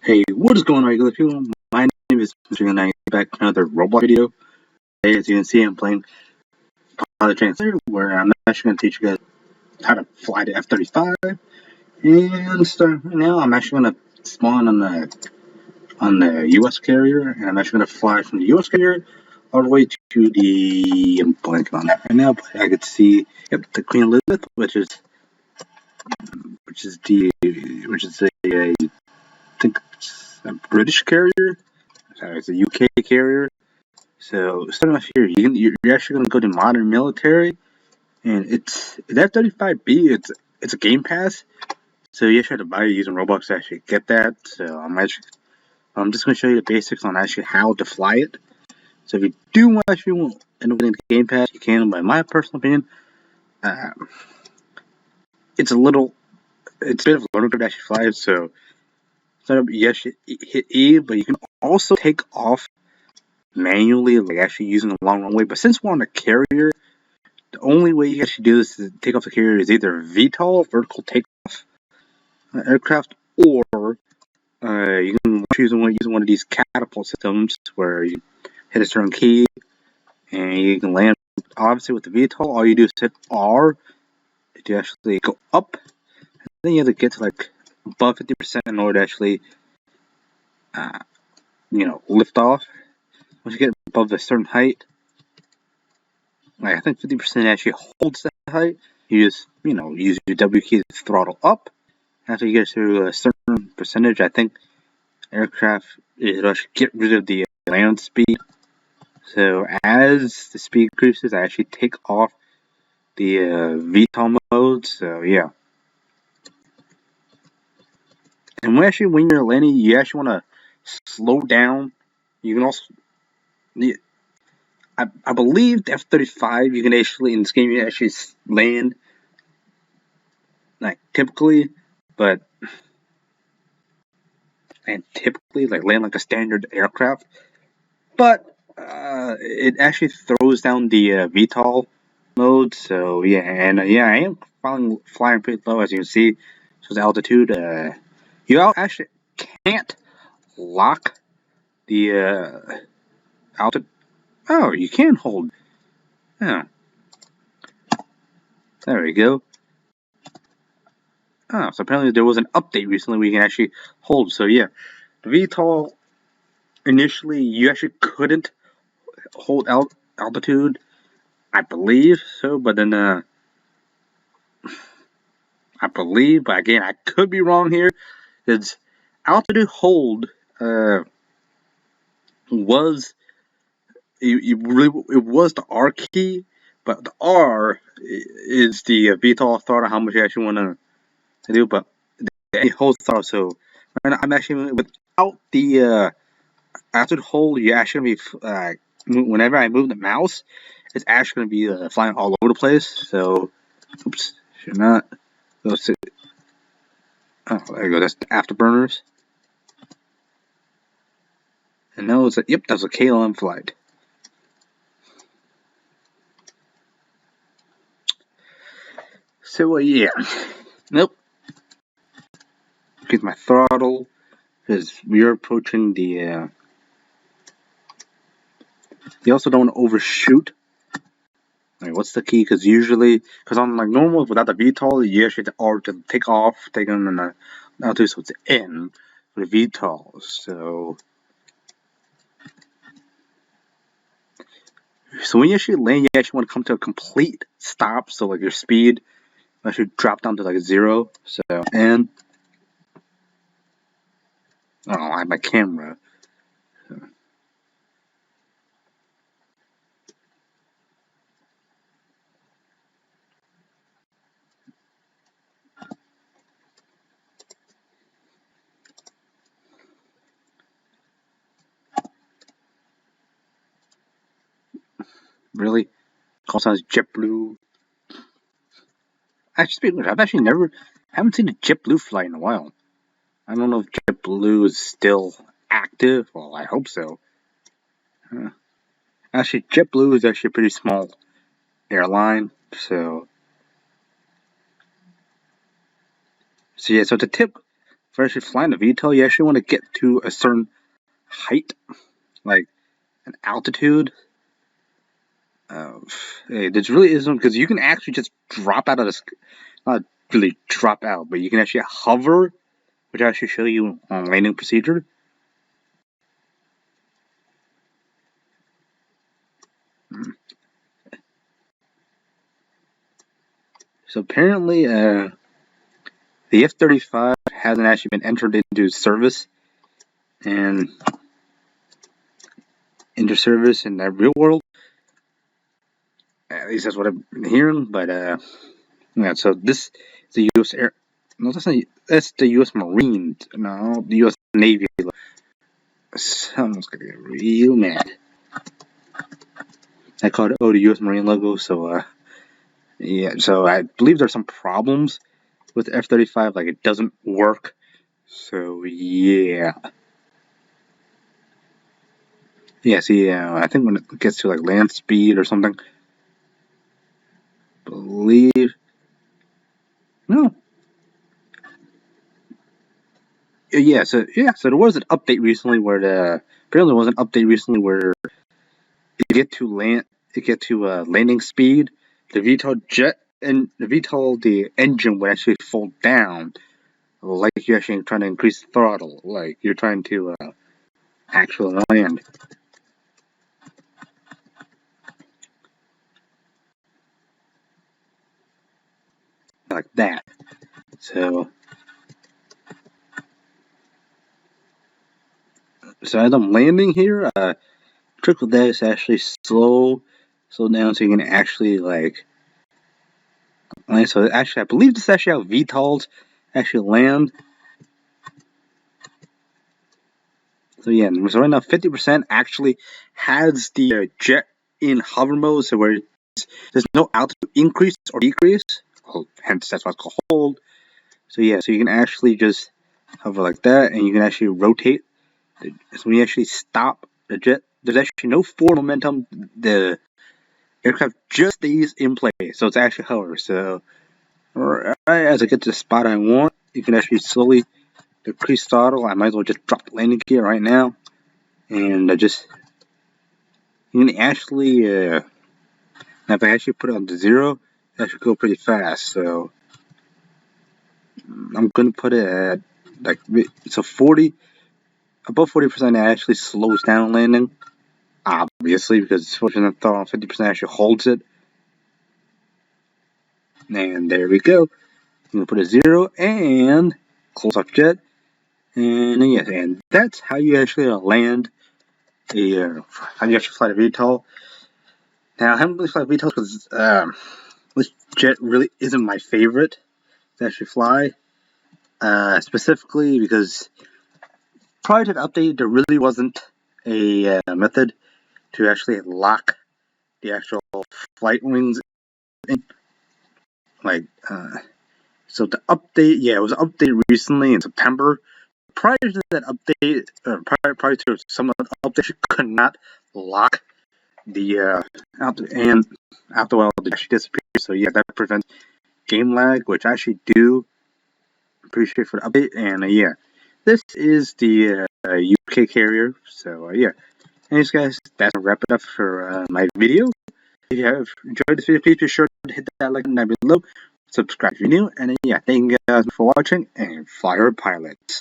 Hey, what is going on, regular people? My name is Mr. and I back to another Roblox video. Today, as you can see, I'm playing Pilot Translator, where I'm actually going to teach you guys how to fly the F-35. And start right now, I'm actually going to spawn on the U.S. carrier, and I'm actually going to fly from the U.S. carrier all the way to the. I'm blanking on that right now, but I could see the Queen Elizabeth, which is I think it's a British carrier. Sorry, it's a UK carrier. So starting off here, you're actually gonna go to modern military, and it's F-35B. It's a Game Pass, so you actually have to buy it using Roblox to actually get that. So I'm just gonna show you the basics on actually how to fly it. So if you do actually want end up getting the Game Pass, you can. But in my personal opinion, uh, it's a bit of a learning curve to actually fly it. So start up, you actually hit E, but you can also take off manually, like actually using a long runway. But since we're on a carrier, the only way you actually do this to take off the carrier is either VTOL, vertical takeoff aircraft, or you can choose using one of these catapult systems where you hit a certain key and you can land. Obviously, with the VTOL, all you do is hit R to actually go up. And then you have to get to like above 50% in order to actually, lift off. Once you get above a certain height, I think 50% actually holds that height. You just, use your W key to throttle up. After you get to a certain percentage, I think aircraft it'll actually get rid of the land speed. So as the speed increases, I actually take off the VTOL mode. So yeah, and when you're landing, you actually want to slow down. You can also, I believe the F-35 you can actually in this game you can actually land like typically, but like land like a standard aircraft. But it actually throws down the VTOL mode. So yeah, and I am flying pretty low as you can see. So the altitude, you actually can't lock the altitude. Oh, you can hold. Oh, there we go. Oh, so apparently there was an update recently where you can actually hold. So yeah, the VTOL initially you actually couldn't hold altitude. I believe so, but then I believe, but again, I could be wrong here. It's altitude hold was it was the R key, but the R is the VTOL throttle. How much you actually want to do, but the hold throttle. So I'm actually without the altitude hold. You actually gonna be whenever I move the mouse, it's actually gonna be flying all over the place. So, oops, should not. Let's see. Oh, there you go. That's the afterburners. And that was that was a KLM flight. So yeah, nope. Get my throttle because we are approaching the. You also don't want to overshoot. Like, what's the key? Because on like normal without the VTOL, you actually have to take off, take them in the altitude, so it's N for the VTOL. So when you actually land, you actually want to come to a complete stop. So like your speed actually drop down to like 0. So and I have my camera. Really, call signs JetBlue. Actually, haven't seen a JetBlue flight in a while. I don't know if JetBlue is still active. Well, I hope so. Actually, JetBlue is actually a pretty small airline, so yeah. So the tip for actually flying a VTOL, you actually want to get to a certain height, like an altitude. There really isn't, because you can actually just drop out of the sky. Not really drop out, but you can actually hover, which I actually show you on landing procedure. So apparently, the F-35 hasn't actually been entered into service and into service in the real world. At least that's what I've been hearing. But yeah. So this is the U.S. Air. No, that's the U.S. Marines. No, the U.S. Navy. Someone's gonna get real mad. I called it the U.S. Marine logo. So yeah. So I believe there's some problems with F-35. Like it doesn't work. So yeah. Yeah, see, I think when it gets to like land speed or something, believe no, so there was an update recently where apparently there was an update recently where you get to landing speed, the VTOL jet and the VTOL the engine would actually fall down, like you're actually trying to increase the throttle, like you're trying to actually land. Like that. So as I'm landing here, trick with that is actually slow down so you can actually like land. So actually I believe this is actually how VTOLs actually land. So yeah, so right now 50% actually has the jet in hover mode, so where there's no altitude increase or decrease. Well, hence that's what's called hold. So yeah, so you can actually just hover like that, and you can actually rotate. So when you actually stop the jet, there's actually no forward momentum. The aircraft just stays in place, so it's actually hover. So right as I get to the spot I want, you can actually slowly decrease throttle. I might as well just drop the landing gear right now, and you can actually if I actually put it on to 0, that should go pretty fast. So I'm gonna put it at like so 40, above 40%. It actually slows down landing, obviously, because it's 40% throttle, 50% actually holds it. And there we go. I'm gonna put a 0 and close off jet, and then yes, and that's how you actually land how you actually fly a VTOL. Now I haven't really flight VTOL because this jet really isn't my favorite to actually fly. Specifically because prior to the update, there really wasn't a method to actually lock the actual flight wings in. Like, so the update, it was updated recently in September. Prior to that update, prior to some of the updates, you could not lock the and after a while, it actually disappeared. So yeah, that prevents game lag, which I actually do appreciate for the update. And yeah, this is the UK carrier. So yeah. Anyways, guys, that's a wrap it up for my video. If you have enjoyed this video, please be sure to hit that like button down below. Subscribe if you're new. And yeah, thank you guys for watching, and fly your pilots.